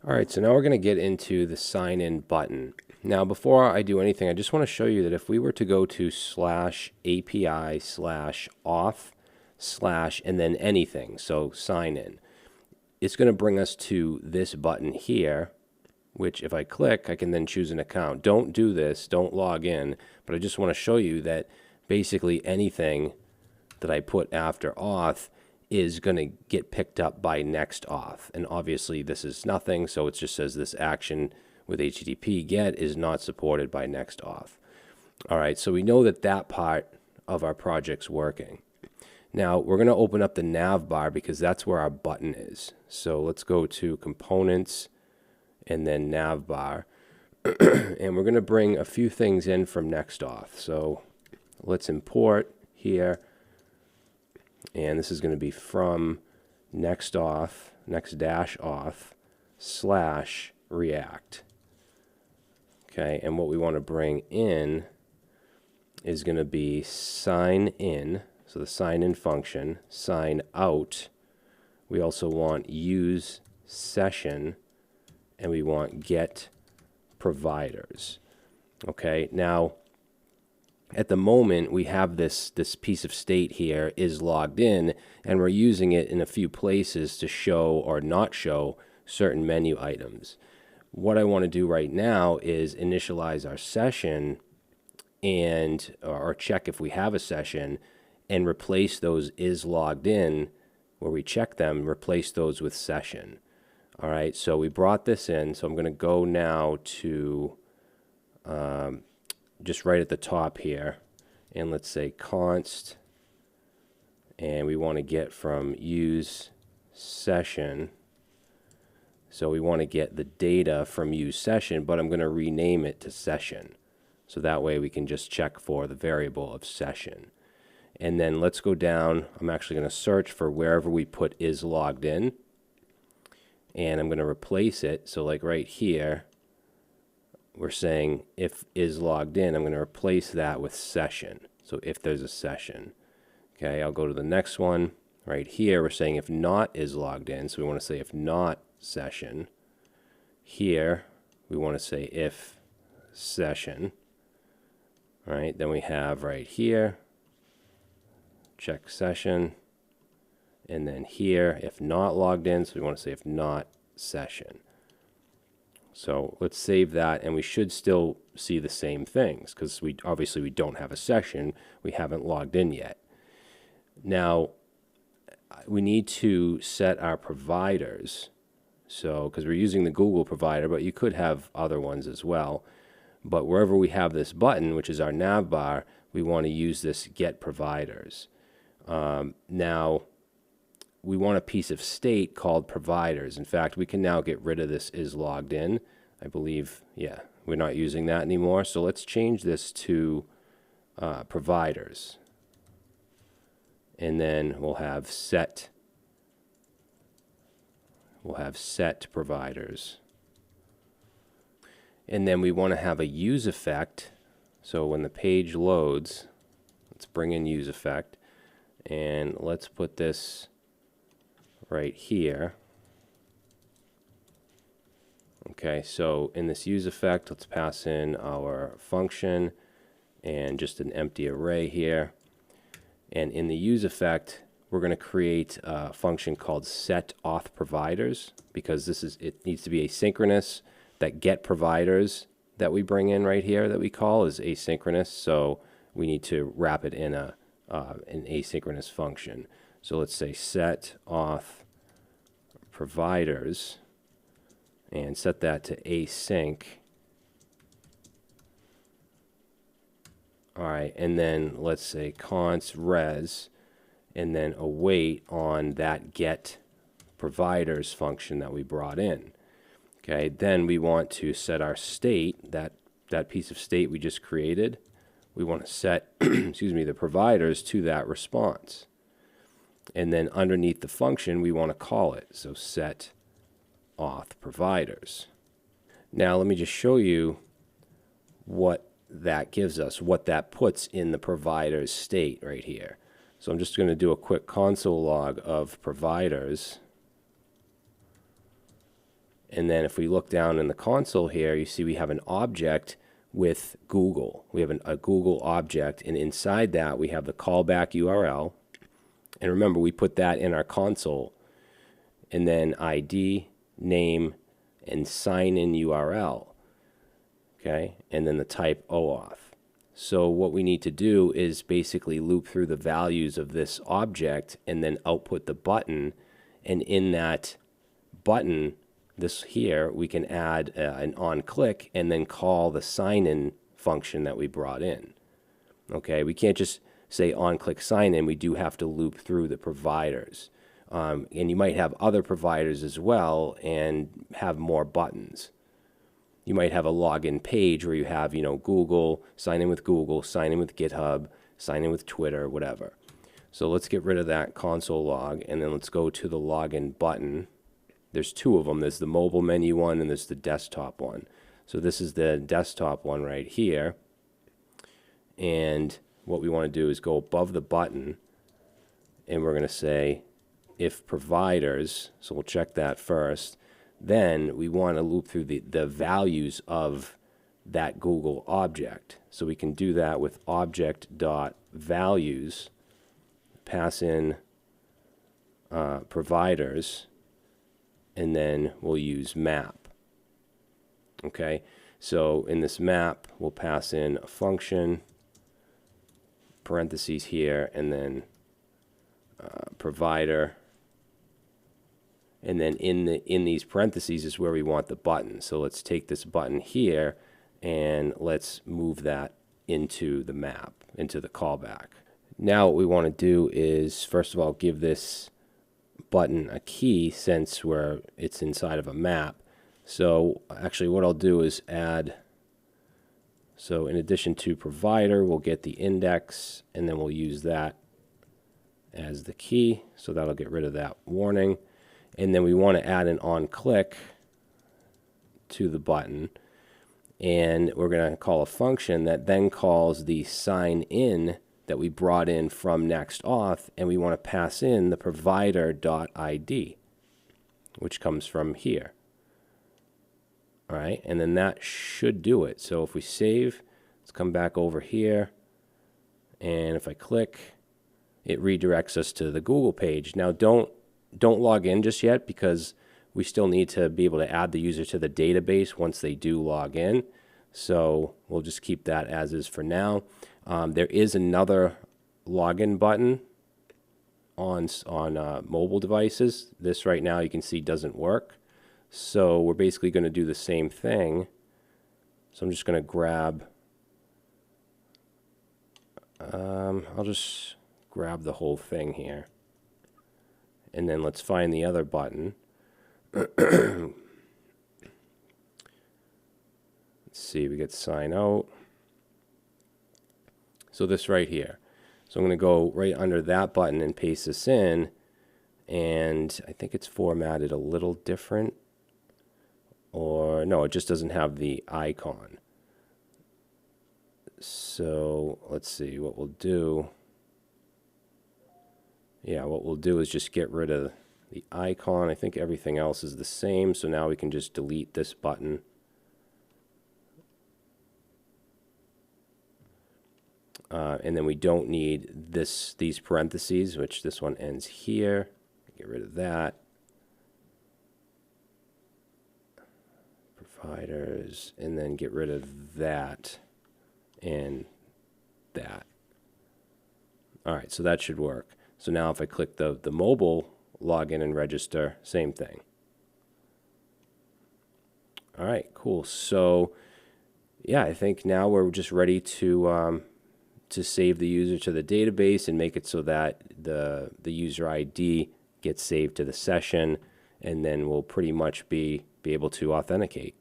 All right, so now we're going to get into the sign in button. Now, before I do anything, I just want to show you that if we were to go to /API/auth/ and then anything, so sign in, it's going to bring us to this button here, which if I click, I can then choose an account. Don't do this, don't log in, but I just want to show you that basically anything that I put after auth is going to get picked up by next auth. And obviously this is nothing, so it just says this action with HTTP GET is not supported by next auth. All right, so we know that that part of our project's working. Now we're going to open up the nav bar because that's where our button is. So let's go to components and then nav bar. And we're going to bring a few things in from next auth. So let's import here. And this is going to be from next-auth, next-auth / React. Okay, and what we want to bring in is going to be sign in, so the sign in function, sign out. We also want use session, and we want get providers. Okay, now at the moment, we have this piece of state here is logged in, and we're using it in a few places to show or not show certain menu items. What I want to do right now is initialize our session and or check if we have a session and replace those is logged in where we check them, replace those with session. All right, so we brought this in, so I'm going to go now to just right at the top here, and let's say const, and we want to get from use session. So we want to get the data from use session, but I'm going to rename it to session. So that way we can just check for the variable of session. And then let's go down. I'm actually going to search for wherever we put is logged in, and I'm going to replace it. So like right here, we're saying if is logged in, I'm going to replace that with session. So if there's a session. Okay, I'll go to the next one. Right here, we're saying if not is logged in. So we want to say if not session. Here, we want to say if session. All right, then we have right here, check session. And then here, if not logged in, so we want to say if not session. So let's save that, and we should still see the same things because obviously we don't have a session. We haven't logged in yet. Now, we need to set our providers. So, because we're using the Google provider, but you could have other ones as well. But wherever we have this button, which is our nav bar, we want to use this get providers. Now, we want a piece of state called providers. In fact, we can now get rid of this is logged in. I believe, yeah, we're not using that anymore. So let's change this to providers. And then we'll have set providers. And then we want to have a use effect. So when the page loads, let's bring in use effect. And let's put this right here. Okay, so in this use effect, let's pass in our function and just an empty array here. And in the use effect, we're going to create a function called set auth providers because it needs to be asynchronous. That get providers that we bring in right here that we call is asynchronous, so we need to wrap it in an asynchronous function. So let's say set auth providers and set that to async. All right, and then let's say const res and then await on that get providers function that we brought in. Okay, then we want to set our state, that piece of state we just created. We want to set excuse me, the providers to that response. And then underneath the function, we want to call it. So set auth providers. Now let me just show you what that gives us, what that puts in the provider's state right here. So I'm just going to do a quick console log of providers. And then if we look down in the console here, you see we have an object with Google. We have a Google object, and inside that we have the callback URL. And remember, we put that in our console, and then ID, name, and sign in URL. Okay, and then the type OAuth. So what we need to do is basically loop through the values of this object and then output the button. And in that button, this here, we can add an on-click and then call the sign-in function that we brought in. Okay, we can't just say on-click sign-in. We do have to loop through the providers. And you might have other providers as well and have more buttons. You might have a login page where you have, Google, sign in with Google, sign in with GitHub, sign in with Twitter, whatever. So let's get rid of that console log, and then let's go to the login button. There's two of them. There's the mobile menu one and there's the desktop one. So this is the desktop one right here. And what we want to do is go above the button, and we're going to say if providers, so we'll check that first. Then we want to loop through the values of that Google object. So we can do that with object.values, pass in providers, and then we'll use map. Okay, so in this map, we'll pass in a function, parentheses here, and then provider. And then in these parentheses is where we want the button. So let's take this button here and let's move that into the map, into the callback. Now what we want to do is, first of all, give this button a key since it's inside of a map. So actually what I'll do is add, so in addition to provider, we'll get the index, and then we'll use that as the key. So that'll get rid of that warning. And then we want to add an on-click to the button. And we're going to call a function that then calls the sign in that we brought in from NextAuth, and we want to pass in the provider.id, which comes from here. All right, and then that should do it. So if we save, let's come back over here, and if I click, it redirects us to the Google page. Now don't log in just yet, because we still need to be able to add the user to the database once they do log in. So we'll just keep that as is for now. There is another login button on mobile devices. This right now you can see doesn't work. So we're basically going to do the same thing. So I'm just going to grab, I'll just grab the whole thing here. And then let's find the other button. Let's see, we get sign out. So this right here. So I'm going to go right under that button and paste this in. And I think it's formatted a little different. Or no, it just doesn't have the icon. So let's see what we'll do. Yeah, what we'll do is just get rid of the icon. I think everything else is the same, so now we can just delete this button. And then we don't need these parentheses, which this one ends here. Get rid of that. Providers, and then get rid of that and that. All right, so that should work. So now if I click the mobile login and register, same thing. All right, cool. So yeah, I think now we're just ready to save the user to the database and make it so that the user ID gets saved to the session, and then we'll pretty much be able to authenticate.